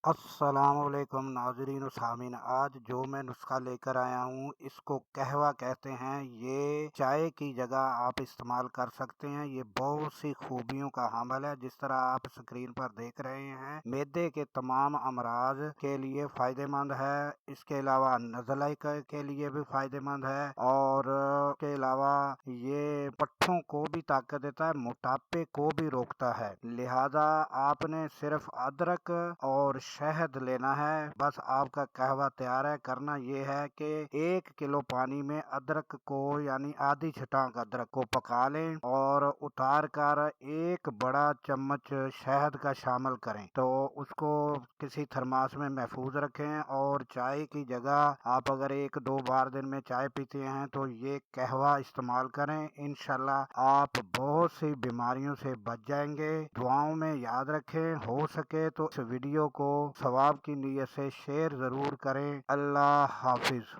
السلام علیکم ناظرین و سامعین، آج جو میں نسخہ لے کر آیا ہوں اس کو قہوہ کہتے ہیں۔ یہ چائے کی جگہ آپ استعمال کر سکتے ہیں۔ یہ بہت سی خوبیوں کا حامل ہے، جس طرح آپ اسکرین پر دیکھ رہے ہیں۔ معدے کے تمام امراض کے لیے فائدہ مند ہے، اس کے علاوہ نزلہ کے لیے بھی فائدہ مند ہے، اور اس کے علاوہ یہ پٹھوں کو بھی طاقت دیتا ہے، موٹاپے کو بھی روکتا ہے۔ لہذا آپ نے صرف ادرک اور شہد لینا ہے، بس آپ کا قہوہ تیار ہے۔ کرنا یہ ہے کہ 1 کلو پانی میں ادرک کو یعنی آدھی چھٹانک ادرک کو پکا لیں اور اتار کر 1 بڑا چمچ شہد کا شامل کریں، تو اس کو کسی تھرماس میں محفوظ رکھیں۔ اور چائے کی جگہ آپ اگر 1-2 بار دن میں چائے پیتے ہیں تو یہ قہوہ استعمال کریں، انشاءاللہ آپ بہت سی بیماریوں سے بچ جائیں گے۔ دعاؤں میں یاد رکھیں، ہو سکے تو اس ویڈیو کو ثواب کی نیت سے شیئر ضرور کریں۔ اللہ حافظ۔